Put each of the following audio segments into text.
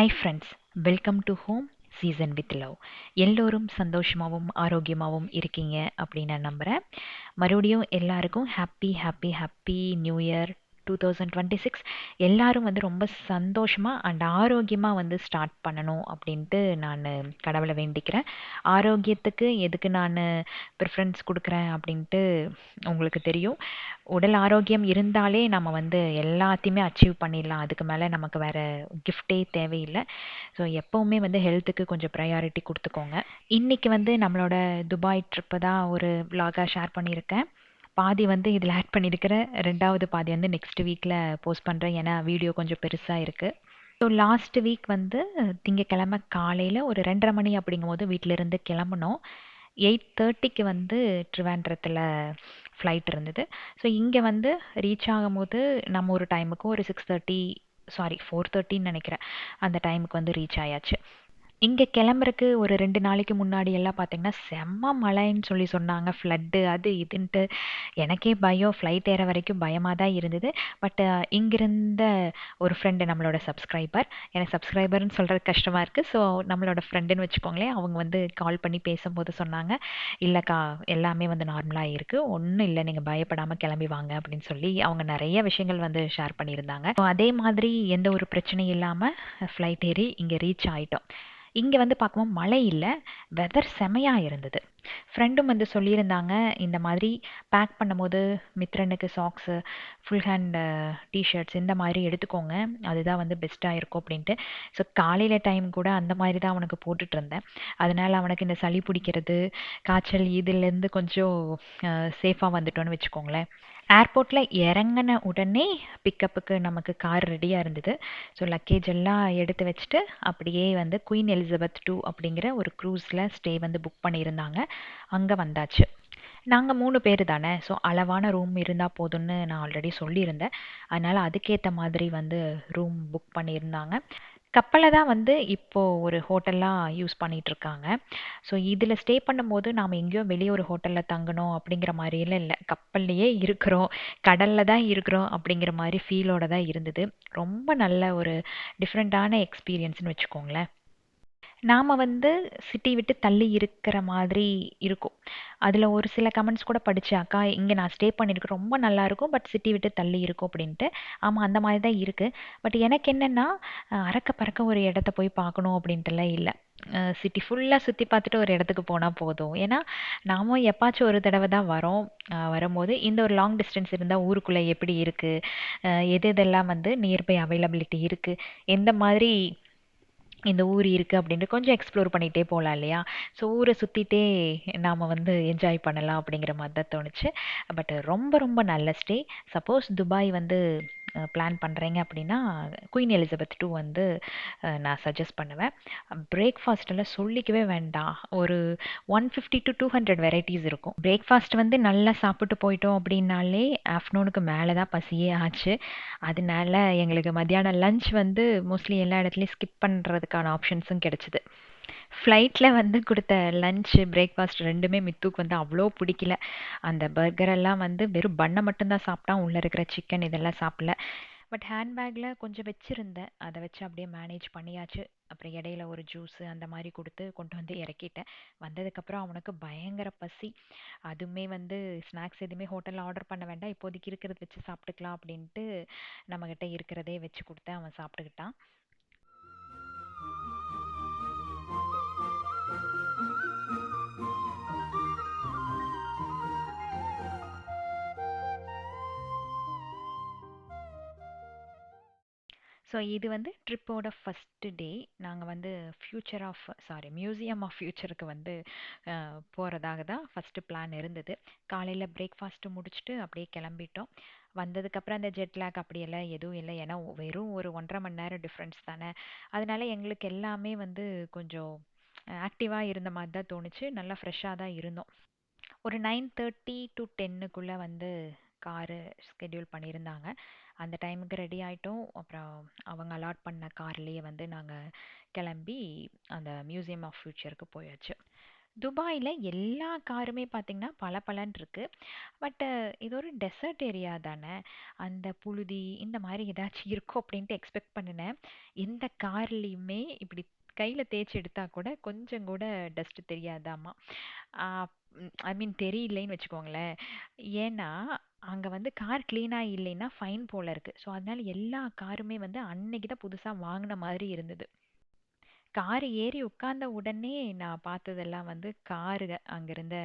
Hi friends, welcome to home season with love. எல்லோரும் சந்தோஷமாகவும் ஆரோக்கியமாகவும் இருக்கீங்க அப்படின்னு நான் நம்புகிறேன். மறுபடியும் எல்லாருக்கும் happy happy happy new year 2026. எல்லாரும் வந்து ரொம்ப சந்தோஷமாக அண்ட் ஆரோக்கியமாக வந்து ஸ்டார்ட் பண்ணணும் அப்படின்ட்டு நான் கடவுளை வேண்டிக்கிறேன். ஆரோக்கியத்துக்கு எதுக்கு நான் ப்ரிஃபரன்ஸ் கொடுக்குறேன் அப்படின்ட்டு உங்களுக்கு தெரியும். உடல் ஆரோக்கியம் இருந்தாலே நம்ம வந்து எல்லாத்தையுமே அச்சீவ் பண்ணிடலாம். அதுக்கு மேலே நமக்கு வேற கிஃப்டே தேவையில்லை. ஸோ எப்போவுமே வந்து ஹெல்த்துக்கு கொஞ்சம் ப்ரையாரிட்டி கொடுத்துக்கோங்க. இன்னைக்கு வந்து நம்மளோட துபாய் ட்ரிப்பை தான் ஒரு vlog-ஆ ஷேர் பண்ணியிருக்கேன். பாதி வந்து இதில் ஆட் பண்ணியிருக்கிறேன், ரெண்டாவது பாதி வந்து நெக்ஸ்ட் வீக்கில் போஸ்ட் பண்ணுறேன். ஏன்னா வீடியோ கொஞ்சம் பெருசாக இருக்குது. ஸோ லாஸ்ட் வீக் வந்து திங்கக்கிழமை காலையில் ஒரு 2:30 மணி அப்படிங்கும்போது வீட்டிலேருந்து கிளம்புனோம். 8:30க்கு வந்து ட்ரிவாண்ட்ரத்தில் ஃப்ளைட் இருந்தது. ஸோ இங்கே வந்து ரீச் ஆகும்போது நம்ம ஒரு டைமுக்கு ஒரு 6:30, சாரி 4:30ன்னு நினைக்கிறேன், அந்த டைமுக்கு வந்து ரீச் ஆயாச்சு. இங்கே கிளம்புறக்கு ஒரு 2 நாளைக்கு முன்னாடி எல்லாம் பார்த்தீங்கன்னா செம்ம மழைன்னு சொல்லி சொன்னாங்க, ஃப்ளட்டு அது இதுன்ட்டு. எனக்கே பயம், ஃப்ளைட் ஏற வரைக்கும் பயமாக தான் இருந்தது. பட் இங்கிருந்த ஒரு ஃப்ரெண்டு, நம்மளோட சப்ஸ்கிரைபர், எனக்கு சப்ஸ்கிரைபர்னு சொல்கிறது கஷ்டமாக இருக்குது, ஸோ நம்மளோட ஃப்ரெண்டுன்னு வச்சுக்கோங்களேன், அவங்க வந்து கால் பண்ணி பேசும்போது சொன்னாங்க, இல்லைக்கா எல்லாமே வந்து நார்மலாக இருக்குது, ஒன்றும் இல்லை, நீங்கள் பயப்படாமல் கிளம்பி வாங்க அப்படின்னு சொல்லி அவங்க நிறைய விஷயங்கள் வந்து ஷேர் பண்ணியிருந்தாங்க. ஸோ அதே மாதிரி எந்த ஒரு பிரச்சனையும் இல்லாமல் ஃப்ளைட் ஏறி இங்கே ரீச் ஆகிட்டோம். இங்கே வந்து பார்க்கும்போது மழை இல்லை, வெதர் செமையாக இருந்தது. ஃப்ரெண்டும் வந்து சொல்லியிருந்தாங்க, இந்த மாதிரி பேக் பண்ணும்போது மித்ரனுக்கு சாக்ஸு, ஃபுல் ஹேண்ட் டிஷர்ட்ஸ் இந்த மாதிரி எடுத்துக்கோங்க, அதுதான் வந்து பெஸ்ட்டாக இருக்கும் அப்படின்ட்டு. ஸோ காலையில் டைம் கூட அந்த மாதிரி தான் அவனுக்கு போட்டுட்டு இருந்தேன். அதனால் அவனுக்கு இந்த சளி பிடிக்கிறது, காய்ச்சல் இதுலேருந்து கொஞ்சம் சேஃபாக வந்துட்டோன்னு வச்சுக்கோங்களேன். ஏர்போர்ட்டில் இறங்கின உடனே பிக்கப்புக்கு நமக்கு கார் ரெடியாக இருந்தது. ஸோ லக்கேஜ் எல்லாம் எடுத்து வச்சுட்டு அப்படியே வந்து குயின் எலிசபெத் 2 அப்படிங்கிற ஒரு க்ரூஸில் ஸ்டே வந்து புக் பண்ணியிருந்தாங்க. அங்கே வந்தாச்சு. நாங்கள் 3 பேர் தானே, ஸோ அளவான ரூம் இருந்தால் போதும்னு நான் ஆல்ரெடி சொல்லியிருந்தேன். அதனால் அதுக்கேற்ற மாதிரி வந்து ரூம் புக் பண்ணியிருந்தாங்க. கப்பலை தான் வந்து இப்போது ஒரு ஹோட்டலாக யூஸ் பண்ணிகிட்ருக்காங்க. ஸோ இதில் ஸ்டே பண்ணும்போது நாம் எங்கேயோ வெளியே ஒரு ஹோட்டலில் தங்கணும் அப்படிங்கிற மாதிரியெல்லாம் இல்லை, கப்பல்லையே இருக்கிறோம், கடலில் தான் இருக்கிறோம் அப்படிங்கிற மாதிரி ஃபீலோட தான் இருந்தது. ரொம்ப நல்ல ஒரு டிஃப்ரெண்ட்டான எக்ஸ்பீரியன்ஸ்னு வச்சுக்கோங்களேன். நாம் வந்து சிட்டி விட்டு தள்ளி இருக்கிற மாதிரி இருக்கும். அதில் ஒரு சில கமெண்ட்ஸ் கூட படித்தேன், அக்கா இங்கே நான் ஸ்டே பண்ணியிருக்கேன் ரொம்ப நல்லாயிருக்கும், பட் சிட்டி விட்டு தள்ளி இருக்கும் அப்படின்ட்டு. ஆமாம், அந்த மாதிரி தான் இருக்குது. பட் எனக்கு என்னென்னா, அறக்க பறக்க ஒரு இடத்த போய் பார்க்கணும் அப்படின்ட்டுலாம் இல்லை. சிட்டி ஃபுல்லாக சுற்றி பார்த்துட்டு ஒரு இடத்துக்கு போனால் போதும். ஏன்னா நாமும் எப்பாச்சும் ஒரு தடவை தான் வரோம். வரும்போது இந்த ஒரு லாங் டிஸ்டன்ஸ் இருந்தால் ஊருக்குள்ளே எப்படி இருக்குது, எது எதெல்லாம் வந்து நியர்பை அவைலபிலிட்டி இருக்குது, எந்த மாதிரி இந்த ஊர் இருக்குது அப்படின்ட்டு கொஞ்சம் எக்ஸ்ப்ளோர் பண்ணிகிட்டே போகலாம் இல்லையா. ஸோ ஊரை சுற்றிட்டே நாம் வந்து என்ஜாய் பண்ணலாம் அப்படிங்கிற மாதிரி தான் தோணுச்சு. பட் ரொம்ப ரொம்ப நல்ல ஸ்டே. சப்போஸ் துபாய் வந்து பிளான் பண்ணுறீங்க அப்படின்னா குயின் எலிசபெத் 2 வந்து நான் சஜஸ்ட் பண்ணுவேன். பிரேக்ஃபாஸ்ட்டெல்லாம் சொல்லிக்கவே வேண்டாம், ஒரு 150 to 200 வெரைட்டிஸ் இருக்கும். பிரேக்ஃபாஸ்ட் வந்து நல்லா சாப்பிட்டு போயிட்டோம் அப்படின்னாலே ஆஃப்டர்நூனுக்கு மேலே தான் பசியே ஆச்சு. அதனால எங்களுக்கு மத்தியானம் லஞ்ச் வந்து மோஸ்ட்லி எல்லா இடத்துலையும் ஸ்கிப் பண்ணுறதுக்கான ஆப்ஷன்ஸும் கிடச்சிது. ஃப்ளைட்டில் வந்து கொடுத்த லன்ச்சு பிரேக்ஃபாஸ்ட் ரெண்டுமே மித்துக்கு வந்து அவ்வளோ பிடிக்கல. அந்த பர்கரெல்லாம் வந்து வெறும் பண்ணை மட்டும்தான் சாப்பிட்டான், உள்ளே இருக்கிற சிக்கன் இதெல்லாம் சாப்பிடல. பட் ஹேண்ட்பேக்கில் கொஞ்சம் வச்சுருந்தேன், அதை வச்சு அப்படியே மேனேஜ் பண்ணியாச்சு. அப்புறம் இடையில ஒரு ஜூஸு அந்த மாதிரி கொடுத்து கொண்டு வந்து இறக்கிட்டேன். வந்ததுக்கப்புறம் அவனுக்கு பயங்கர பசி. அதுவுமே வந்து ஸ்நாக்ஸ் எதுவுமே ஹோட்டலில் ஆர்டர் பண்ண வேண்டாம், இப்போதைக்கு இருக்கிறத வச்சு சாப்பிட்டுக்கலாம் அப்படின்ட்டு நம்மக்கிட்ட இருக்கிறதே வச்சு கொடுத்தேன், அவன் சாப்பிட்டுக்கிட்டான். ஸோ இது வந்து ட்ரிப்போட ஃபஸ்ட்டு டே. நாங்கள் வந்து மியூசியம் ஆஃப் ஃப்யூச்சருக்கு வந்து போகிறதாக தான் ஃபஸ்ட்டு பிளான் இருந்தது. காலையில் பிரேக்ஃபாஸ்ட்டு முடிச்சுட்டு அப்படியே கிளம்பிட்டோம். வந்ததுக்கப்புறம் அந்த ஜெட் லேக் அப்படியெல்லாம் எதுவும் இல்லை, ஏன்னா வெறும் ஒரு 1.5 மணி நேரம் டிஃப்ரென்ஸ் தானே. அதனால எங்களுக்கு எல்லாமே வந்து கொஞ்சம் ஆக்டிவாக இருந்த மாதிரி தான் தோணுச்சு, நல்லா ஃப்ரெஷ்ஷாக தான் இருந்தோம். ஒரு 9:30 to 10க்குள்ளே வந்து காரு ஸ்கெட்யூல் பண்ணியிருந்தாங்க. அந்த டைமுக்கு ரெடி ஆகிட்டோம். அப்புறம் அவங்க அலாட் பண்ண கார்லேயே வந்து நாங்கள் கிளம்பி அந்த மியூசியம் ஆஃப் ஃப்யூச்சருக்கு போயாச்சு. துபாயில எல்லா காருமே பார்த்தீங்கன்னா பளபளன்னு இருக்கு. பட் இது ஒரு டெசர்ட் ஏரியா தானே. அந்த புழுதி இந்த மாதிரி ஏதாச்சும் இருக்கும் அப்படின்ட்டு எக்ஸ்பெக்ட் பண்ணினேன். எந்த கார்லயுமே இப்படி கையில தேய்ச்சி எடுத்தா கூட கொஞ்சம் கூட டஸ்ட் தெரியாதாமா. ஐ மீன் தெரியலைன்னு வச்சுக்கோங்களேன். ஏன்னா அங்க வந்து கார் கிளீனா இல்லைன்னா ஃபைன் போல இருக்கு. ஸோ அதனால எல்லா காருமே வந்து அன்னைக்கு தான் புதுசா வாங்கின மாதிரி இருந்தது. கார் ஏறி உட்கார்ந்த உடனே நான் பார்த்ததெல்லாம் வந்து காருங்க. அங்க இருந்த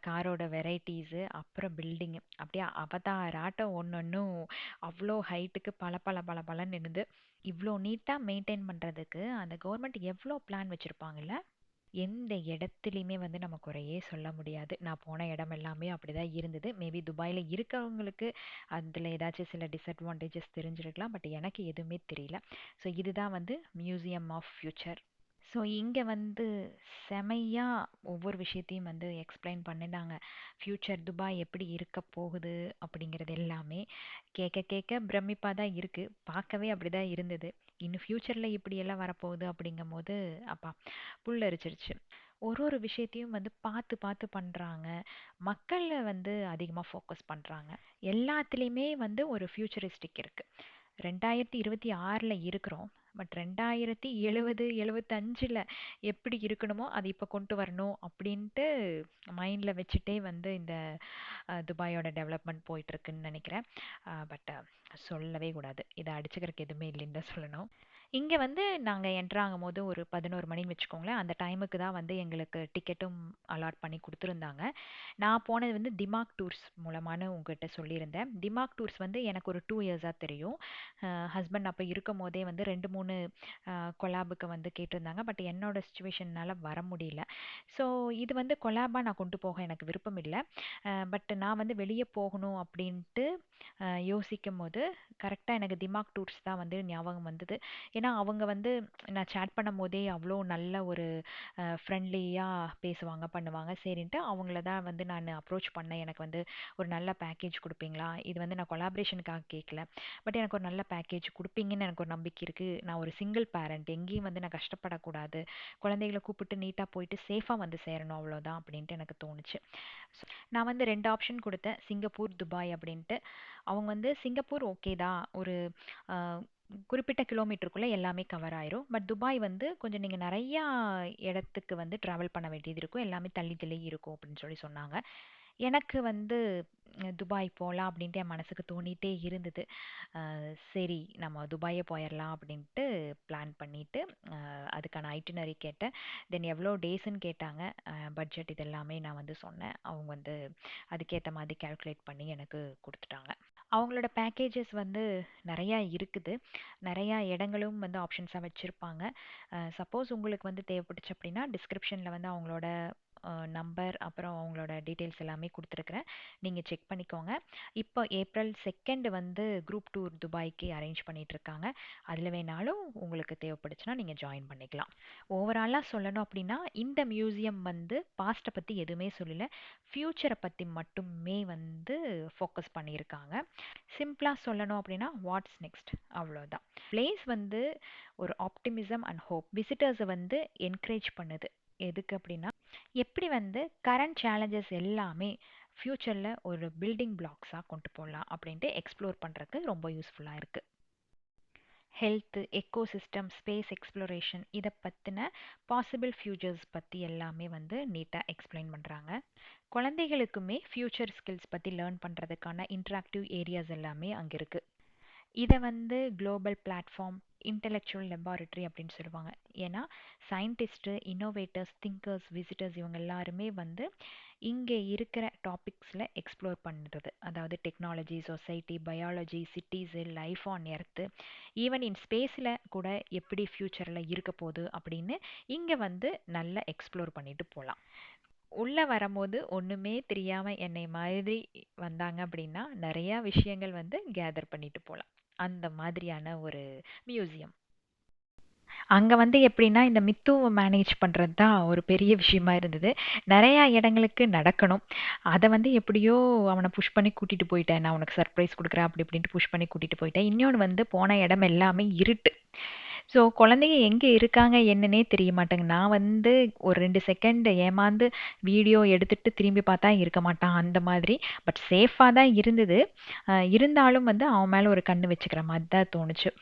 காரோட வெரைட்டிஸு, அப்புறம் பில்டிங்கு. அப்படியே அவதாராட்டம் ஒன்னொன்னும் அவ்ளோ ஹைட்டுக்கு பளபளன்னு இருந்தது. இவ்ளோ நீட்டா மெயின்டெயின் பண்றதுக்கு அந்த கவர்மெண்ட் எவ்ளோ பிளான் வச்சிருப்பாங்கல்ல? எந்த இடத்துலயுமே வந்து நம்ம குறையே சொல்ல முடியாது. நான் போன இடம் எல்லாமே அப்படிதான் இருந்தது. மேபி துபாயில இருக்கவங்களுக்கு அதுல ஏதாச்சும் சில டிஸ்அட்வான்டேஜஸ் தெரிஞ்சிருக்கலாம். பட் எனக்கு எதுவுமே தெரியல. ஸோ இதுதான் வந்து மியூசியம் ஆஃப் ஃபியூச்சர். ஸோ இங்க வந்து செமையா ஒவ்வொரு விஷயத்தையும் வந்து எக்ஸ்பிளைன் பண்ணினாங்க. ஃப்யூச்சர் துபாய் எப்படி இருக்க போகுது அப்படிங்கிறது எல்லாமே கேட்க கேட்க பிரமிப்பா தான் இருக்கு. பார்க்கவே அப்படிதான் இருந்தது. இன்னும் ஃப்யூச்சர்ல இப்படி எல்லாம் வரப்போகுது அப்படிங்கும்போது அப்பா புல்லரிச்சிருச்சு. ஒரு ஒரு விஷயத்தையும் வந்து பார்த்து பார்த்து பண்றாங்க. மக்கள்ல வந்து அதிகமா ஃபோக்கஸ் பண்றாங்க. எல்லாத்துலேயுமே வந்து ஒரு ஃபியூச்சரிஸ்டிக் இருக்கு. 2026ல இருக்கிறோம். பட் 2070, 75ல எப்படி இருக்கணுமோ அது இப்போ கொண்டு வரணும் அப்படின்ட்டு மைண்டில் வச்சுட்டே வந்து இந்த துபாயோட டெவலப்மெண்ட் போயிட்டு இருக்குன்னு நினைக்கிறேன். பட் சொல்லவே கூடாது. இதை அடிச்சுக்கிறதுக்கு எதுவுமே இல்லைன்னு தான் சொல்லணும். இங்கே வந்து நாங்கள் என்ட்ரு ஆகும்போது ஒரு 11 மணின்னு வச்சுக்கோங்களேன். அந்த டைமுக்கு தான் வந்து எங்களுக்கு டிக்கெட்டும் அலாட் பண்ணி கொடுத்துருந்தாங்க. நான் போனது வந்து திமாக் டூர்ஸ் மூலமான உங்ககிட்ட சொல்லியிருந்தேன். திமாக் டூர்ஸ் வந்து எனக்கு ஒரு 2 இயர்ஸாக தெரியும். ஹஸ்பண்ட் அப்போ இருக்கும் போதே வந்து 2, 3 கொலாபுக்கு வந்து கேட்டிருந்தாங்க. பட் என்னோட சுச்சுவேஷன்னால வர முடியல. ஸோ இது வந்து கொலாபாக நான் கொண்டு போக எனக்கு விருப்பம் இல்லை. பட் நான் வந்து வெளியே போகணும் அப்படின்ட்டு யோசிக்கும் போது கரெக்டாக எனக்கு திமாக் டூர்ஸ் தான் வந்து ஞாபகம் வந்தது. ஏன்னா அவங்க வந்து நான் சேட் பண்ணும் போதே அவ்வளோ நல்ல ஒரு ஃப்ரெண்ட்லியாக பேசுவாங்க பண்ணுவாங்க. சரின்ட்டு அவங்கள தான் வந்து நான் அப்ரோச் பண்ணேன். எனக்கு வந்து ஒரு நல்ல பேக்கேஜ் கொடுப்பீங்களா? இது வந்து நான் கொலாபரேஷனுக்காக கேட்கல. பட் எனக்கு ஒரு நல்ல பேக்கேஜ் கொடுப்பீங்கன்னு எனக்கு ஒரு நம்பிக்கை இருக்குது. நான் ஒரு சிங்கிள் பேரண்ட், எங்கேயும் வந்து நான் கஷ்டப்படக்கூடாது. குழந்தைகளை கூப்பிட்டு நீட்டாக போயிட்டு சேஃபாக வந்து சேரணும் அவ்வளோதான் அப்படின்ட்டு எனக்கு தோணுச்சு. நான் வந்து 2 ஆப்ஷன் கொடுத்தேன். சிங்கப்பூர், துபாய் அப்படின்ட்டு. அவங்க வந்து சிங்கப்பூர் ஓகே தான். ஒரு குறிப்பிட்ட கிலோமீட்டருக்குள்ளே எல்லாமே கவர் ஆயிரும். பட் துபாய் வந்து கொஞ்சம் நீங்கள் நிறையா இடத்துக்கு வந்து ட்ராவல் பண்ண வேண்டியது இருக்கும். எல்லாமே தள்ளி தள்ளி இருக்கும் அப்படின்னு சொல்லி சொன்னாங்க. எனக்கு வந்து துபாய் போகலாம் அப்படின்ட்டு என் மனசுக்கு தோணிகிட்டே இருந்தது. சரி நம்ம துபாயே போயிடலாம் அப்படின்ட்டு பிளான் பண்ணிவிட்டு அதுக்கான ஐட்டினரி கேட்டேன். தென் எவ்வளோ டேஸ்ன்னு கேட்டாங்க. பட்ஜெட் இது எல்லாமே நான் வந்து சொன்னேன். அவங்க வந்து அதுக்கேற்ற மாதிரி கால்குலேட் பண்ணி எனக்கு கொடுத்துட்டாங்க. அவங்களோட பேக்கேஜஸ் வந்து நிறையா இருக்குது. நிறையா இடங்களும் வந்து ஆப்ஷன்ஸாக வச்சுருப்பாங்க. சப்போஸ் உங்களுக்கு வந்து தேவைப்பட்டுச்சு அப்படின்னா டிஸ்கிரிப்ஷனில் வந்து அவங்களோட நம்பர் அப்புறம் அவங்களோட டீட்டெயில்ஸ் எல்லாமே கொடுத்துருக்குறேன். நீங்கள் செக் பண்ணிக்கோங்க. இப்போ ஏப்ரல் 2 வந்து குரூப் டூர் துபாய்க்கு அரேஞ்ச் பண்ணிகிட்ருக்காங்க. அதில் வேணாலும் உங்களுக்கு தேவைப்பட்டுச்சுன்னா நீங்கள் ஜாயின் பண்ணிக்கலாம். ஓவராலாக சொல்லணும் அப்படின்னா இந்த மியூசியம் வந்து பாஸ்ட்டை பற்றி எதுவுமே சொல்லலை. ஃப்யூச்சரை பற்றி மட்டுமே வந்து ஃபோக்கஸ் பண்ணியிருக்காங்க. சிம்பிளாக சொல்லணும் அப்படின்னா வாட்ஸ் நெக்ஸ்ட் அவ்வளோதான். பிளேஸ் வந்து ஒரு ஆப்டிமிசம் அண்ட் ஹோப் விசிட்டர்ஸை வந்து என்கரேஜ் பண்ணுது. எதுக்கு அப்படின்னா எப்படி வந்து கரண்ட் சேலஞ்சஸ் எல்லாமே ஃப்யூச்சரில் ஒரு பில்டிங் பிளாக்ஸாக கொண்டு போகலாம் அப்படின்ட்டு எக்ஸ்ப்ளோர் பண்ணுறதுக்கு ரொம்ப யூஸ்ஃபுல்லாக இருக்குது. ஹெல்த், எக்கோசிஸ்டம், ஸ்பேஸ் எக்ஸ்ப்ளோரேஷன் இதை பற்றின பாசிபிள் ஃபியூச்சர்ஸ் பற்றி எல்லாமே வந்து நீட்டாக எக்ஸ்பிளைன் பண்ணுறாங்க. குழந்தைகளுக்குமே ஃப்யூச்சர் ஸ்கில்ஸ் பற்றி லேர்ன் பண்ணுறதுக்கான இன்ட்ராக்டிவ் ஏரியாஸ் எல்லாமே அங்கே இருக்குது. இதை வந்து குளோபல் பிளாட்ஃபார்ம் இன்டெலெக்சுவல் லெபார்ட்டரி அப்படின்னு சொல்லுவாங்க. ஏன்னா சயின்டிஸ்ட்டு, இன்னோவேட்டர்ஸ், திங்கர்ஸ், விசிட்டர்ஸ் இவங்க எல்லாருமே வந்து இங்கே இருக்கிற டாபிக்ஸில் எக்ஸ்ப்ளோர் பண்ணுறது. அதாவது technology, society, biology, cities, life on earth, even in ஸ்பேஸில் கூட எப்படி ஃப்யூச்சரில் இருக்க போகுது அப்படின்னு இங்கே வந்து நல்லா எக்ஸ்ப்ளோர் பண்ணிட்டு போகலாம். உள்ளே வரும்போது ஒன்றுமே தெரியாமல் என்னை மாதிரி வந்தாங்க அப்படின்னா நிறையா விஷயங்கள் வந்து கேதர் பண்ணிட்டு போகலாம். அந்த மாதிரியான ஒரு மியூசியம். அங்கே வந்து எப்படின்னா இந்த மித்துவை மேனேஜ் பண்ணுறது தான் ஒரு பெரிய விஷயமா இருந்தது. நிறையா இடங்களுக்கு நடக்கணும். அதை வந்து எப்படியோ அவனை புஷ் பண்ணி கூட்டிகிட்டு போயிட்டேன். நான் உனக்கு சர்ப்ரைஸ் கொடுக்குறேன் அப்படி இப்படின்ட்டு புஷ் பண்ணி கூட்டிகிட்டு போயிட்டேன். இன்னொன்று வந்து போன இடம் எல்லாமே இருட்டு. ஸோ குழந்தைங்க எங்கே இருக்காங்க என்னன்னே தெரிய மாட்டேங்க. நான் வந்து ஒரு 2 செகண்ட் ஏமாந்து வீடியோ எடுத்துட்டு திரும்பி பார்த்தா இருக்க மாட்டான் அந்த மாதிரி. பட் சேஃபா தான் இருந்தது. இருந்தாலும் வந்து அவன் மேல ஒரு கண்ணு வச்சுக்கிற மாதிரி தான் தோணுச்சு.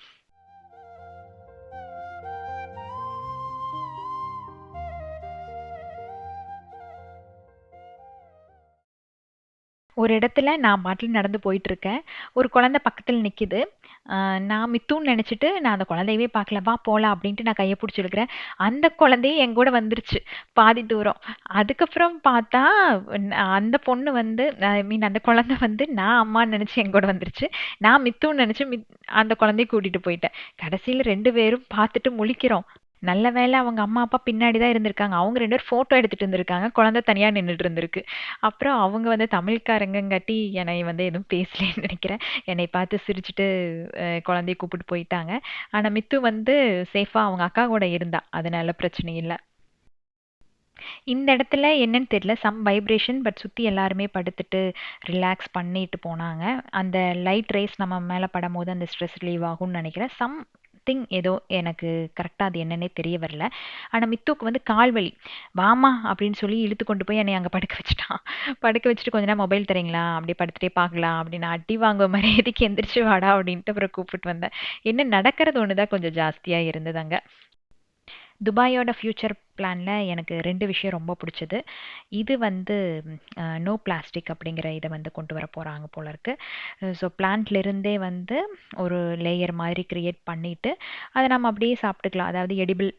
ஒரு இடத்துல நான் பாட்டுல நடந்து போயிட்டுருக்கேன். ஒரு குழந்தை பக்கத்துல நிக்குது. நான் மித்துன்னு நெனச்சுட்டு, நான் அந்த குழந்தையவே பார்க்கல. "வா போலாம்" அப்படின்ட்டு நான் கைய புடிச்சு இழுக்கிறேன். அந்த குழந்தையும் என் கூட வந்துருச்சு, பாதி தூரம். அதுக்கப்புறம் பார்த்தா, அந்த பொண்ணு வந்து ஐ மீன் அந்த குழந்தை வந்து நான் அம்மான்னு நெனச்சு என் கூட வந்துருச்சு. நான் மித்துன்னு நெனச்சு அந்த குழந்தைய கூட்டிட்டு போயிட்டேன். கடைசில 2 பேரும் பார்த்துட்டு முழிக்கிறோம். நல்ல வேளை அவங்க அம்மா, அப்பா பின்னாடி தான் இருந்திருக்காங்க. அவங்க 2 பேரும் ஃபோட்டோ எடுத்துட்டு இருந்திருக்காங்க. குழந்தை தனியா நின்னுட்டு இருந்திருக்கு. அப்புறம் அவங்க வந்து தமிழ்க்காரங்கங்காட்டி என்னைய வந்து எதுவும் பேசலன்னு நெனைக்கிறேன். என்னைய பார்த்து சிரிச்சுட்டு குழந்தைய கூப்பிட்டு போயிட்டாங்க. ஆனா மித்து வந்து சேஃபா அவங்க அக்கா கூட இருந்தா. அதனால பிரச்சனை இல்ல. இந்த இடத்துல என்னன்னு தெரியல. சம் வைப்ரேஷன் பட் சுத்தி எல்லாருமே படுத்துட்டு ரிலாக்ஸ் பண்ணிட்டு போனாங்க. அந்த லைட் ரேஸ் நம்ம மேல படும்போது அந்த ஸ்ட்ரெஸ் ரிலீவ் ஆகும்னு நினைக்கிறேன். சம்திங் ஏதோ எனக்கு கரெக்டா அது என்னன்னே தெரிய வரல. ஆனா மித்துக்கு வந்து கால் வலி. வாமா அப்படின்னு சொல்லி இழுத்து கொண்டு போய் என்னை அங்க படுக்க வச்சுட்டான். படுக்க வச்சுட்டு கொஞ்ச நேரம் மொபைல் தரீங்களா? அப்படியே படுத்துட்டே பார்க்கலாம் அப்படின்னு அடி வாங்குவ மாதிரி எதுக்கு எந்திரிச்சு வாடா அப்படின்ட்டு அப்புறம் கூப்பிட்டு வந்தேன். என்ன நடக்கிறது ஒன்று தான் கொஞ்சம் ஜாஸ்தியா இருந்தது அங்க. துபாயோட ஃப்யூச்சர் பிளான்ல எனக்கு 2 விஷயம் ரொம்ப பிடிச்சது. இது வந்து நோ பிளாஸ்டிக் அப்படிங்கிற இத வந்து கொண்டு வர போறாங்க போல இருக்கு. ஸோ பிளான்ட்ல இருந்தே வந்து ஒரு லேயர் மாதிரி கிரியேட் பண்ணிட்டு, அத நம்ம அப்படியே சாப்பிட்டுக்கலாம். அதாவது எடிபிள்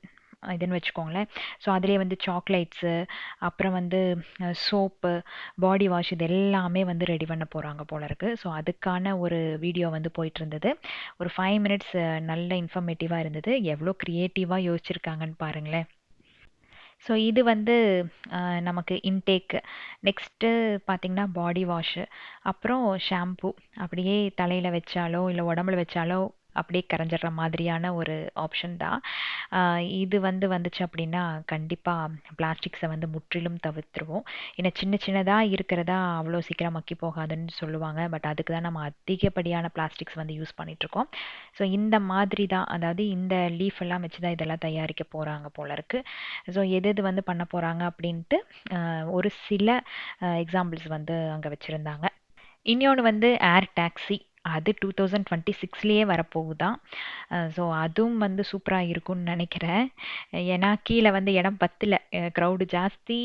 இதுன்னு வச்சுக்கோங்களேன். ஸோ அதிலேயே வந்து சாக்லேட்ஸு, அப்புறம் வந்து சோப்பு, பாடி வாஷ் இது எல்லாமே வந்து ரெடி பண்ண போறாங்க போல இருக்கு. ஸோ அதுக்கான ஒரு வீடியோ வந்து போயிட்டு இருந்தது. ஒரு 5 மினிட்ஸ் நல்ல இன்ஃபர்மேட்டிவா இருந்தது. எவ்வளோ கிரியேட்டிவா யோசிச்சிருக்காங்கன்னு பாருங்களேன். ஸோ இது வந்து நமக்கு இன்டேக். நெக்ஸ்ட்டு பார்த்தீங்கன்னா, பாடி வாஷு, அப்புறம் ஷாம்பு. அப்படியே தலையில வச்சாலோ, இல்ல உடம்புல வச்சாலோ அப்படியே கரைஞ்சிடுற மாதிரியான ஒரு ஆப்ஷன் தான். இது வந்து வந்துச்சு அப்படின்னா, கண்டிப்பா பிளாஸ்டிக்ஸ வந்து முற்றிலும் தவிர்த்துருவோம். ஏன்னா சின்ன சின்னதா இருக்கிறதா அவ்வளோ சீக்கிரம் மக்கி போகாதுன்னு சொல்லுவாங்க. பட் அதுக்கு தான் நம்ம அதிகப்படியான பிளாஸ்டிக்ஸ் வந்து யூஸ் பண்ணிட்டுருக்கோம். ஸோ இந்த மாதிரி தான், அதாவது இந்த லீஃப் எல்லாம் வச்சு தான் இதெல்லாம் தயாரிக்க போறாங்க போல இருக்கு. ஸோ எது எது வந்து பண்ண போறாங்க அப்படின்ட்டு ஒரு சில எக்ஸாம்பிள்ஸ் வந்து அங்க வச்சிருந்தாங்க. இன்னொன்னு வந்து ஏர் டாக்ஸி. அது 2026லயே வரப்போகுதாம். ஸோ அதுவும் வந்து சூப்பரா இருக்கும்னு நெனைக்கிறேன். ஏன்னா கீழ வந்து இடம் பத்தல. க்ரவுடு ஜாஸ்தி.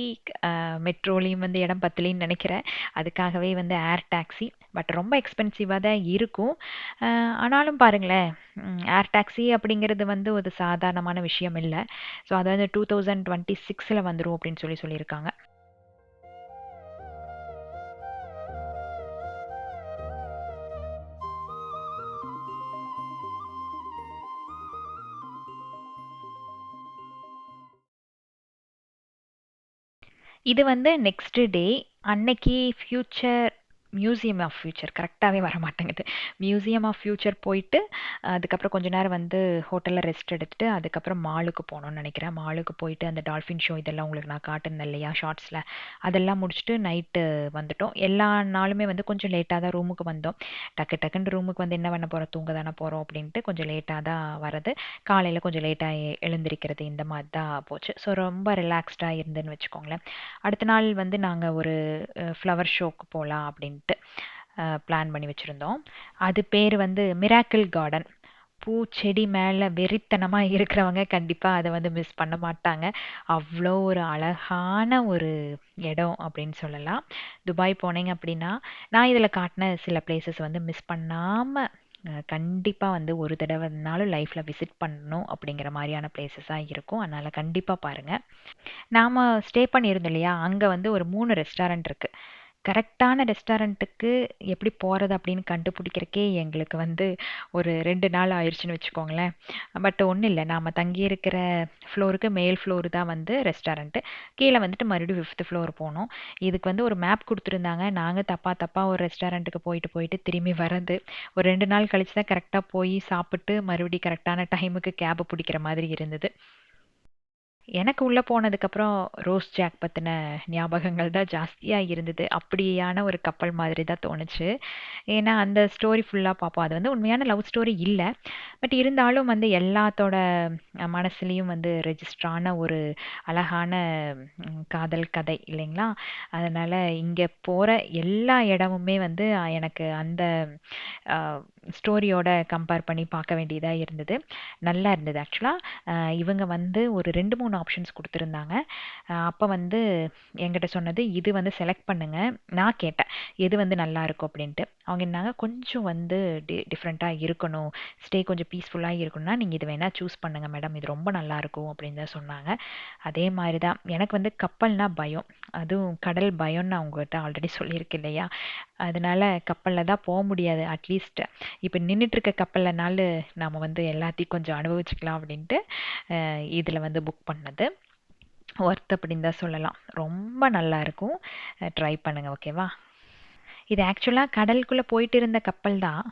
மெட்ரோலயும் வந்து இடம் பத்தலைன்னு நெனைக்கிறேன். அதுக்காகவே வந்து ஏர் டாக்ஸி. பட் ரொம்ப எக்ஸ்பென்சிவா தான் இருக்கும். அ ஆனாலும் பாருங்களேன், ஏர் டாக்ஸி அப்படிங்கிறது வந்து ஒரு சாதாரணமான விஷயம் இல்ல. ஸோ அது வந்து 2026ல வந்துரும் அப்படின்னு சொல்லியிருக்காங்க. இது வந்து நெக்ஸ்ட் டே. அன்னைக்கு ஃபியூச்சர் மியூசியம் ஆஃப் ஃபியூச்சர் கரெக்டாவே வரமாட்டேங்குது. மியூசியம் ஆஃப் ஃபியூச்சர் போயிட்டு, அதுக்கப்புறம் கொஞ்ச நேரம் வந்து ஹோட்டல்ல ரெஸ்ட் எடுத்துட்டு, அதுக்கப்புறம் மாலுக்கு போனோம்னு நெனைக்கிறேன். மாலுக்கு போயிட்டு அந்த டால்ஃபின் ஷோ இதெல்லாம் உங்களுக்கு நான் காட்டுனேன் இல்லையா ஷார்ட்ஸ்ல. அதெல்லாம் முடிச்சுட்டு நைட்டு வந்துட்டோம். எல்லா நாளுமே வந்து கொஞ்சம் லேட்டா தான் ரூமுக்கு வந்தோம். டக்கு டக்குன்னு ரூமுக்கு வந்து என்ன பண்ண போறோம், தூங்க தானே போறோம் அப்படின்ட்டு கொஞ்சம் லேட்டா தான் வரது. காலையில கொஞ்சம் லேட்டா எழுந்திரிக்கிறது இந்த மாதிரி தான் போச்சு. ஸோ ரொம்ப ரிலாக்ஸ்டா இருந்துன்னு வச்சுக்கோங்களேன். அடுத்த நாள் வந்து நாங்க ஒரு ஃப்ளவர் ஷோக்கு போலாம் அப்படின்ட்டு பிளான் பண்ணி வச்சிருந்தோம். அது பேரு வந்து மிராக்கிள் கார்டன். பூச்செடி மேல வெறித்தனமா இருக்கிறவங்க கண்டிப்பா அத வந்து மிஸ் பண்ண மாட்டாங்க. அவ்ளோ ஒரு அழகான ஒரு இடம் அப்படின்னு சொல்லலாம். துபாய் போனீங்க அப்படின்னா, நான் இதுல காட்டுன சில பிளேஸஸ் வந்து மிஸ் பண்ணாம கண்டிப்பா வந்து ஒரு தடவைனாலும் லைஃப்ல விசிட் பண்ணணும் அப்படிங்கிற மாரியான பிளேஸஸா இருக்கும். அதனால கண்டிப்பா பாருங்க. நாம ஸ்டே பண்ணியிருந்தோம் இல்லையா? அங்க வந்து ஒரு 3 ரெஸ்டாரண்ட் இருக்கு. கரெக்ட்டான ரெஸ்டாரண்ட்டுக்கு எப்படி போறது அப்படின்னு கண்டுபிடிக்கிறக்கே எங்களுக்கு வந்து ஒரு 2 நாள் ஆயிருச்சுன்னு வச்சுக்கோங்களேன். பட் ஒண்ணும் இல்ல. நாம தங்கியிருக்கிற ஃப்ளோருக்கு மேல் ஃப்ளோர் தான் வந்து ரெஸ்டாரண்ட்டு. கீழ வந்துட்டு மறுபடியும் 5த் ஃப்ளோர் போனோம். இதுக்கு வந்து ஒரு மேப் குடுத்துருந்தாங்க. நாங்க தப்பா தப்பா ஒரு ரெஸ்டாரண்ட்டுக்கு போயிட்டு போயிட்டு திரும்பி வரது. ஒரு 2 நாள் கழிச்சு தான் கரெக்ட்டா போய் சாப்பிட்டு மறுபடியும் கரெக்ட்டான டைமுக்கு கேப் புடிக்கிற மாதிரி இருந்தது. எனக்கு உள்ள போனதுக்கப்புறம் ரோஸ் ஜாக் பத்தின ஞாபகங்கள் தான் ஜாஸ்தியா இருந்தது. அப்படியான ஒரு கப்பல் மாதிரி தான் தோணுச்சு. ஏன்னா, அந்த ஸ்டோரி ஃபுல்லா பார்ப்போம். அது வந்து உண்மையான லவ் ஸ்டோரி இல்ல. பட் இருந்தாலும் வந்து எல்லாத்தோட மனசுலயும் வந்து ரெஜிஸ்டர் ஆன ஒரு அழகான காதல் கதை இல்லைங்களா? அதனால இங்க போற எல்லா இடமுமே வந்து எனக்கு அந்த அ ஸ்டோரியோட கம்பேர் பண்ணி பார்க்க வேண்டியதா இருந்தது. நல்லா இருந்தது ஆக்சுவலா. இவங்க வந்து ஒரு 2, 3 ஆப்ஷன்ஸ் குடுத்திருந்தாங்க. அப்ப வந்து என்கிட்ட சொன்னது, "இது வந்து செலக்ட் பண்ணுங்க." நான் கேட்டேன், "எது வந்து நல்லாருக்கும்?" அப்படின்ட்டு. அவங்க என்னாங்க, "கொஞ்சம் வந்து டிஃபரெண்ட்டா இருக்கணும். ஸ்டே கொஞ்சம் பீஸ்ஃபுல்லா இருக்கணும்னா, நீங்க இது வேணா சூஸ் பண்ணுங்க மேடம். இது ரொம்ப நல்லாருக்கும்." அப்படின்னு தான் சொன்னாங்க. அதே மாரி தான். எனக்கு வந்து கப்பல்னா பயம். அதுவும் கடல் பயம்ன்னு நான் உங்ககிட்ட ஆல்ரெடி சொல்லியிருக்கேன் இல்லையா? அதனால கப்பல்ல தான் முடியாது. அட்லீஸ்ட் இப்ப நின்னுட்டு இருக்க கப்பல்லனாலும் நாம வந்து எல்லாத்தையும் கொஞ்சம் அனுபவிச்சுக்கலாம் அப்படின்ட்டு, இதுல வந்து புக் பண்ணது. ஒர்த் அப்படின்னு தான் சொல்லலாம். ரொம்ப நல்லா இருக்கும். ட்ரை பண்ணுங்க. ஓகேவா? இது ஆக்சுவலா கடலுக்குள்ள போயிட்டு இருந்த கப்பல் தான்.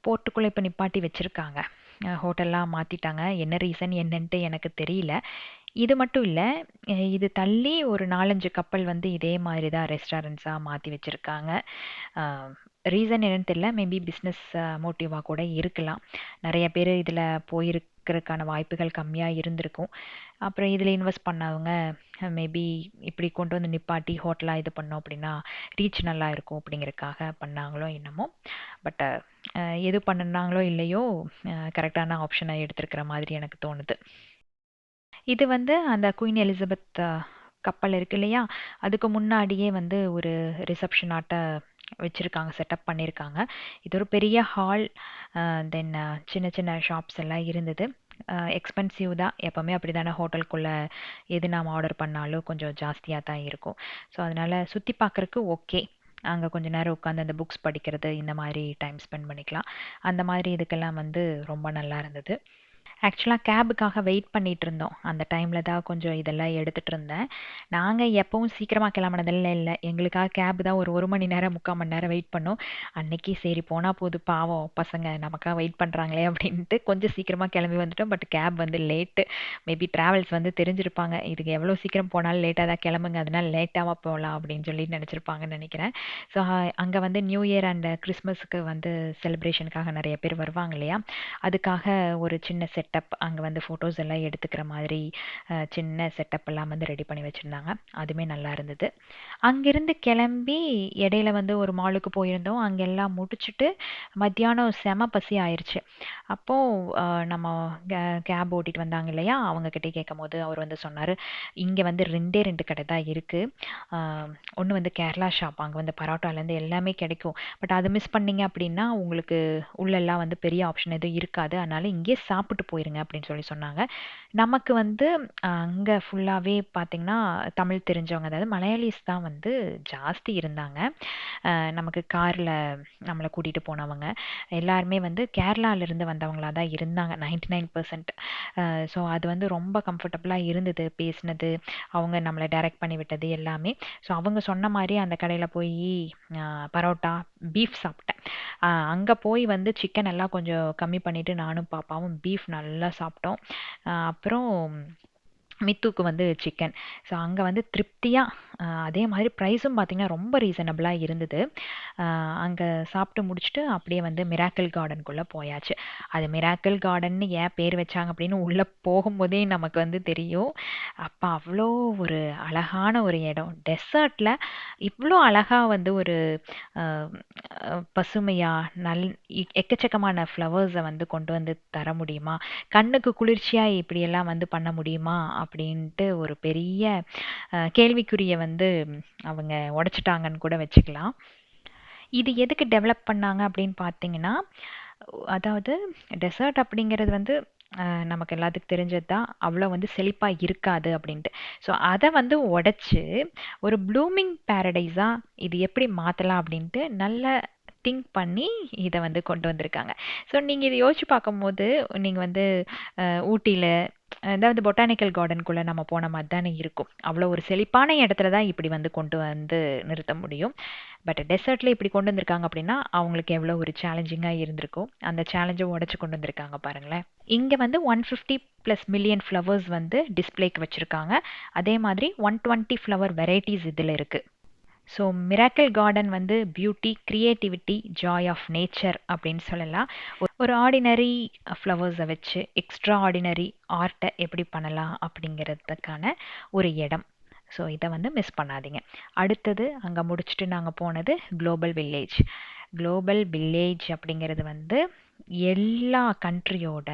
போர்ட்டுக்குள்ள இப்ப நிப்பாட்டி வச்சிருக்காங்க. ஹோட்டல்லாம் மாத்திட்டாங்க. என்ன ரீசன் என்னன்ட்டு எனக்கு தெரியல. இது மட்டும் இல்ல. இது தள்ளி ஒரு 4, 5 கப்பல் வந்து இதே மாதிரி தான் ரெஸ்டாரண்ட்ஸா மாத்தி வச்சிருக்காங்க. அ ரீசன் என்னன்னு தெரியல. மேபி பிசினஸ் மோட்டிவா கூட இருக்கலாம். நெறைய பேரு இதுல போயிருக்கறதுக்கான வாய்ப்புகள் கம்மியா இருந்திருக்கும். அப்புறம் இதுல இன்வெஸ்ட் பண்ணவங்க மேபி இப்படி கொண்டு வந்து நிப்பாட்டி ஹோட்டலா இது பண்ணோம் அப்படின்னா, ரீச் நல்லா இருக்கும் அப்படிங்கிறதுக்காக பண்ணாங்களோ என்னமோ! பட் எது பண்ணுனாங்களோ இல்லையோ, கரெக்ட்டான ஆப்ஷன எடுத்திருக்கிற மாதிரி எனக்கு தோணுது. இது வந்து அந்த குயின் எலிசபெத் கப்பல் இருக்கு இல்லையா? அதுக்கு முன்னாடியே வந்து ஒரு ரிசப்ஷன் ஆட்ட வச்சிருக்காங்க. செட்டப் பண்ணியிருக்காங்க. இது ஒரு பெரிய ஹால். தென் சின்ன சின்ன ஷாப்ஸ் எல்லாம் இருந்தது. எக்ஸ்பென்சிவ் தான். எப்பவுமே அப்படிதானே ஹோட்டலுக்குள்ள எது நாம ஆர்டர் பண்ணாலும் கொஞ்சம் ஜாஸ்தியா தான் இருக்கும். ஸோ அதனால சுத்தி பார்க்கறக்கு ஓகே. அங்க கொஞ்ச நேரம் உட்காந்து அந்த புக்ஸ் படிக்கிறது, இந்த மாரி டைம் ஸ்பெண்ட் பண்ணிக்கலாம். அந்த மாதிரி இதுக்கெல்லாம் வந்து ரொம்ப நல்லா இருந்தது. ஆக்சுவலா கேபுக்காக வெயிட் பண்ணிட்டு இருந்தோம். அந்த டைம்ல தான் கொஞ்சம் இதெல்லாம் எடுத்துட்டு இருந்தேன். நாங்க எப்பவும் சீக்கிரமா கிளம்புனதெல்லாம் இல்ல. எங்களுக்காக கேப் தான் ஒரு 1 மணி நேரம், 3/4 மணி நேரம் வெயிட் பண்ணோம். அன்னைக்கு சரி போனா போது பாவம் பசங்க நமக்காக வெயிட் பண்றாங்களே அப்படின்ட்டு கொஞ்சம் சீக்கிரமா கிளம்பி வந்துட்டோம். பட் கேப் வந்து லேட்டு. மேபி டிராவல்ஸ் வந்து தெரிஞ்சிருப்பாங்க. இதுக்கு எவ்வளோ சீக்கிரம் போனாலும் லேட்டா தான் கிளம்புங்க. அதனால லேட்டாவா போலாம் அப்படின்னு சொல்லி நினைச்சிருப்பாங்கன்னு நினைக்கிறேன். ஸோ அங்க வந்து நியூ இயர் அண்ட் கிறிஸ்மஸ்க்கு வந்து செலிப்ரேஷனுக்காக நிறைய பேர் வருவாங்க இல்லையா? அதுக்காக ஒரு சின்ன செட்டப் அங்கே வந்து ஃபோட்டோஸ் எல்லாம் எடுத்துக்கிற மாதிரி சின்ன செட்டப் எல்லாம் வந்து ரெடி பண்ணி வச்சுருந்தாங்க. அதுவுமே நல்லா இருந்தது. அங்கிருந்து கிளம்பி இடையில வந்து ஒரு மாலுக்கு போயிருந்தோம். அங்கெல்லாம் முடிச்சுட்டு மத்தியானம் செம பசி ஆயிருச்சு. அப்போ நம்ம கேப் ஓட்டிட்டு வந்தாங்க இல்லையா? அவங்க கிட்ட கேட்கும்போது அவர் வந்து சொன்னாரு, "இங்க வந்து 2டே 2 கடை தான் இருக்கு. ஆ, ஒண்ணு வந்து கேரளா ஷாப். அங்க வந்து பரோட்டாலேருந்து எல்லாமே கிடைக்கும். பட் அது மிஸ் பண்ணீங்க அப்படின்னா, உங்களுக்கு உள்ளலாம் வந்து பெரிய ஆப்ஷன் எதுவும் இருக்காது. அதனால இங்கேயே சாப்பிட்டு போயிருங்க அப்படின்னு சொல்லி சொன்னாங்க. நமக்கு வந்து அங்க ஃபுல்லாவே பார்த்தீங்கன்னா, தமிழ் தெரிஞ்சவங்க, அதாவது மலையாளிஸ் தான் வந்து ஜாஸ்தி இருந்தாங்க. நமக்கு கார்ல நம்மள கூட்டிட்டு போனவங்க. எல்லாருமே வந்து கேரளாலருந்து வந்தவங்களா தான் இருந்தாங்க. 99% ஸோ அது வந்து ரொம்ப கம்ஃபர்டபுளா இருந்தது. பேசினது, அவங்க நம்மள டைரக்ட் பண்ணி விட்டது எல்லாமே. ஸோ அவங்க சொன்ன மாரி அந்த கடையில போயி அ பரோட்டா, பீஃப் சாப்பிட்டேன். அங்க போய் வந்து சிக்கன் எல்லாம் கொஞ்சம் கம்மி பண்ணிட்டு நானும் பாப்பாவும் பீஃப் நல்லா சாப்பிட்டோம். அப்புறம் மித்துக்கு வந்து சிக்கன். ஸோ அங்க வந்து திருப்தியா அதே மாதிரி ப்ரைஸும் பார்த்தீங்கன்னா, ரொம்ப ரீசனபிளா இருந்தது. அ அங்க சாப்பிட்டு முடிச்சுட்டு அப்படியே வந்து மிராக்கிள் கார்டனுக்குள்ள போயாச்சு. அது மிராக்கிள் கார்டன்னு ஏன் பேர் வச்சாங்க அப்படின்னு உள்ள போகும்போதே நமக்கு வந்து தெரியும். அப்ப அவ்ளோ ஒரு அழகான ஒரு இடம். டெசர்ட்ல இவ்ளோ அழகா வந்து ஒரு அ பசுமையா எக்கச்சக்கமான ஃப்ளவர்ஸ வந்து கொண்டு வந்து தர முடியுமா? கண்ணுக்கு குளிர்ச்சியா இப்படியெல்லாம் வந்து பண்ண முடியுமா? அப்படின்ட்டு ஒரு பெரிய கேள்விக்குறிய வந்து அவங்க உடைச்சுட்டாங்கன்னு கூட வச்சுக்கலாம். இது எதுக்கு டெவலப் பண்ணாங்க அப்படின்னு பார்த்தீங்கன்னா, அதாவது டெசர்ட் அப்படிங்கிறது வந்து நமக்கு எல்லாத்துக்கும் தெரிஞ்சது தான். அவ்வளோ வந்து செழிப்பா இருக்காது அப்படின்ட்டு. ஸோ அத வந்து உடைச்சு ஒரு ப்ளூமிங் பாரடைஸா இது எப்படி மாத்தலாம் அப்படின்ட்டு நல்ல திங்க் பண்ணி இதை வந்து கொண்டு வந்திருக்காங்க. ஸோ நீங்கள் இதை யோசிச்சு பார்க்கும்போது நீங்கள் வந்து ஊட்டியில் அதாவது பொட்டானிக்கல் கார்டனுக்குள்ளே நம்ம போன மாதிரி தானே இருக்கும். அவ்வளோ ஒரு செழிப்பான இடத்துல தான் இப்படி வந்து கொண்டு வந்து நிறுத்த முடியும். பட் டெசர்ட்டில் இப்படி கொண்டு வந்திருக்காங்க அப்படின்னா அவங்களுக்கு எவ்வளோ ஒரு சேலஞ்சிங்காக இருந்திருக்கும். அந்த சேலஞ்சை உடச்சி கொண்டு வந்திருக்காங்க பாருங்களேன். இங்கே வந்து 150+ மில்லியன் ஃப்ளவர்ஸ் வந்து டிஸ்பிளேக்கு வச்சுருக்காங்க. அதே மாதிரி 120 ஃப்ளவர் வெரைட்டிஸ் இதில் இருக்குது. ஸோ மிராக்கிள் கார்டன் வந்து beauty, creativity, joy of nature அப்படின்னு சொல்லலாம். ஒரு ஆர்டினரி ஃப்ளவர்ஸை வச்சு எக்ஸ்ட்ரா ஆர்டினரி ஆர்ட்டை எப்படி பண்ணலாம் அப்படிங்கிறதுக்கான ஒரு இடம். ஸோ இதை வந்து மிஸ் பண்ணாதீங்க. அடுத்தது அங்கே முடிச்சுட்டு நாங்கள் போனது குளோபல் வில்லேஜ். குளோபல் வில்லேஜ் அப்படிங்கிறது வந்து எல்லா கண்ட்ரியோட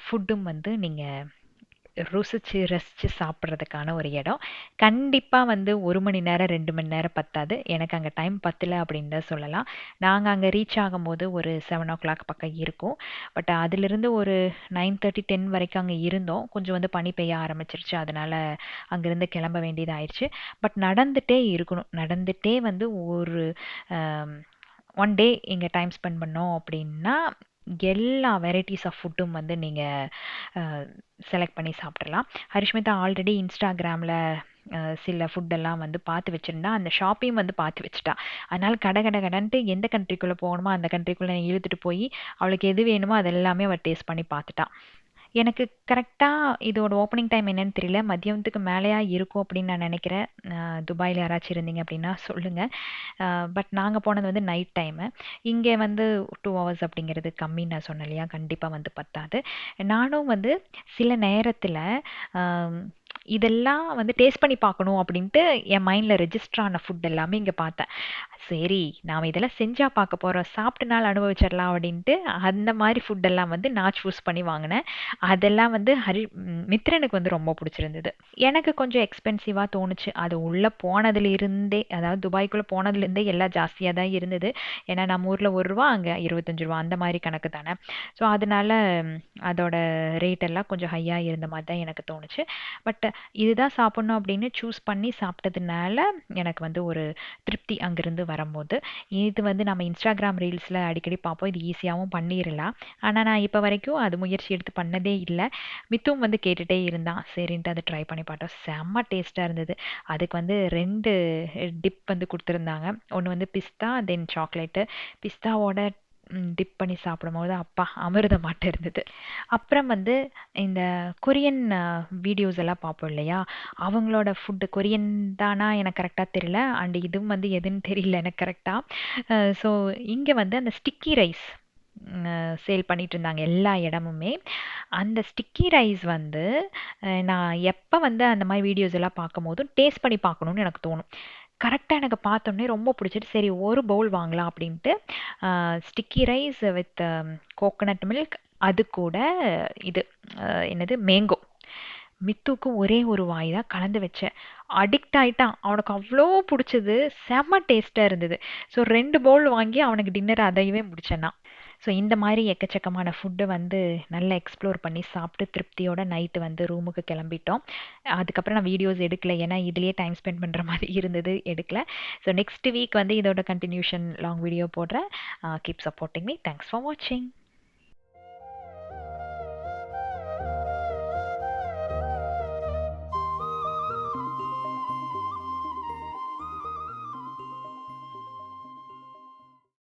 ஃபுட்டும் வந்து நீங்கள் ருசிச்சு ரசித்து சாப்பிட்றதுக்கான ஒரு இடம். கண்டிப்பாக வந்து 1 மணி நேரம் 2 மணி நேரம் பத்தாது. எனக்கு அங்கே டைம் பத்தலை அப்படின்னு தான் சொல்லலாம். நாங்கள் அங்கே ரீச் ஆகும்போது ஒரு 7 o'clock பக்கம் இருக்கும். பட் அதிலிருந்து ஒரு 9:30 10 வரைக்கும் அங்கே இருந்தோம். கொஞ்சம் வந்து பனி பெய்ய ஆரம்பிச்சிருச்சு. அதனால் அங்கேருந்து கிளம்ப வேண்டியதாயிடுச்சு. பட் நடந்துகிட்டே இருக்கணும். நடந்துகிட்டே வந்து ஒரு 1 டே இங்கே டைம் ஸ்பெண்ட் பண்ணோம் அப்படின்னா எல்லா வெரைட்டிஸ் ஆஃப் ஃபுட்டும் வந்து நீங்கள் செலக்ட் பண்ணி சாப்பிட்றலாம். ஹரிஷ்மிதா ஆல்ரெடி இன்ஸ்டாகிராமில் சில ஃபுட்டெல்லாம் வந்து பார்த்து வச்சுருந்தா, அந்த ஷாப்பையும் வந்து பார்த்து வச்சுட்டா. அதனால் கடை கடை கடன்ட்டு எந்த கண்ட்ரிக்குள்ளே போகணுமோ அந்த கண்ட்ரிக்குள்ளே இழுத்துட்டு போய் அவளுக்கு எது வேணுமோ அதெல்லாமே அவள் டேஸ்ட் பண்ணி பார்த்துட்டா. எனக்கு கரெக்டாக இதோட ஓப்பனிங் டைம் என்னன்னு தெரியல. மதியானத்துக்கு மேலேயா இருக்கும் அப்படின்னு நான் நினைக்கிறேன். துபாயில் யாராச்சும் இருந்தீங்க அப்படின்னா சொல்லுங்கள். பட் நாங்கள் போனது வந்து நைட் டைமு. இங்கே வந்து 2 ஹவர்ஸ் அப்படிங்கிறது கம்மின்னு நான் சொன்னேன் இல்லையா? கண்டிப்பாக வந்து பத்தாது. நானும் வந்து சில நேரத்தில் இதெல்லாம் வந்து டேஸ்ட் பண்ணி பார்க்கணும் அப்படின்ட்டு என் மைண்டில் ரெஜிஸ்டர் ஆன ஃபுட் எல்லாமே இங்கே பார்த்தேன். சரி, நாம் இதெல்லாம் செஞ்சால் பார்க்க போகிறோம், சாப்பிட்டு நாள் அனுபவிச்சிடலாம் அப்படின்ட்டு அந்த மாதிரி ஃபுட்டெல்லாம் வந்து நான் சூஸ் பண்ணி வாங்கினேன். அதெல்லாம் வந்து மித்ரனுக்கு வந்து ரொம்ப பிடிச்சிருந்தது. எனக்கு கொஞ்சம் எக்ஸ்பென்சிவாக தோணுச்சு. அது உள்ளே போனதுலேருந்தே, அதாவது துபாய்க்குள்ளே போனதுலேருந்தே எல்லாம் ஜாஸ்தியாக தான் இருந்தது. ஏன்னா நம்ம ஊரில் ₹1 அங்கே ₹25 அந்த மாதிரி கணக்கு தானே. ஸோ அதனால அதோட ரேட் எல்லாம் கொஞ்சம் ஹையாக இருந்த மாதிரி தான் எனக்கு தோணுச்சு. பட் இதுதான் சாப்பிட்ணும் அப்படின்னு சூஸ் பண்ணி சாப்பிட்டதுனால எனக்கு வந்து ஒரு திருப்தி அங்கேருந்து வரும்போது. இது வந்து நம்ம இன்ஸ்டாகிராம் ரீல்ஸில் அடிக்கடி பார்ப்போம், இது ஈஸியாகவும் பண்ணிடலாம். ஆனால் நான் இப்போ வரைக்கும் அது முயற்சி எடுத்து பண்ணதே இல்லை. மித்தும் வந்து கேட்டுகிட்டே இருந்தான். சரின்ட்டு அதை ட்ரை பண்ணி பார்த்தோம். செம்ம டேஸ்ட்டாக இருந்தது. அதுக்கு வந்து 2 டிப் வந்து கொடுத்துருந்தாங்க. ஒன்று வந்து பிஸ்தா, தென் சாக்லேட்டு. பிஸ்தாவோட டிப் பண்ணி சாப்பிடும்போது அப்பா அமிர்தமாட்டம் இருந்தது. அப்புறம் வந்து இந்த கொரியன் வீடியோஸ் எல்லாம் பார்ப்போம் இல்லையா? அவங்களோட ஃபுட்டு கொரியன் தானா எனக்கு கரெக்டாக தெரியல. அண்ட் இதுவும் வந்து எதுன்னு தெரியல எனக்கு கரெக்டாக. ஸோ இங்கே வந்து அந்த ஸ்டிக்கி ரைஸ் சேல் பண்ணிட்டு இருந்தாங்க எல்லா இடமுமே. அந்த ஸ்டிக்கி ரைஸ் வந்து நான் எப்போ வந்து அந்த மாதிரி வீடியோஸ் எல்லாம் பார்க்கும்போதும் டேஸ்ட் பண்ணி பார்க்கணுன்னு எனக்கு தோணும். கரெக்டாக எனக்கு பார்த்தோன்னே ரொம்ப பிடிச்சிட்டு சரி ஒரு பவுல் வாங்கலாம் அப்படின்ட்டு sticky rice with coconut milk, அது கூட இது என்னது மேங்கோ. மித்துக்கு ஒரே ஒரு வாய் தான் கலந்து வச்சேன். அடிக்ட் ஆயிட்டான். அவனுக்கு அவ்வளோ பிடிச்சது. செம்ம டேஸ்ட்டாக இருந்தது. ஸோ 2 பவுல் வாங்கி அவனுக்கு டின்னர் அதையவே முடிச்சேன் நான். ஸோ இந்த மாதிரி எக்கச்சக்கமான ஃபுட்டு வந்து நல்லா எக்ஸ்ப்ளோர் பண்ணி சாப்பிட்டு திருப்தியோட நைட்டு வந்து ரூமுக்கு கிளம்பிட்டோம். அதுக்கப்புறம் நான் வீடியோஸ் எடுக்கல. ஏன்னா இதுலேயே டைம் ஸ்பெண்ட் பண்ணுற மாதிரி இருந்தது, எடுக்கல. ஸோ நெக்ஸ்ட் வீக் வந்து இதோட கண்டினியூஷன் லாங் வீடியோ போடுறேன். Keep supporting me. Thanks for வாட்சிங்.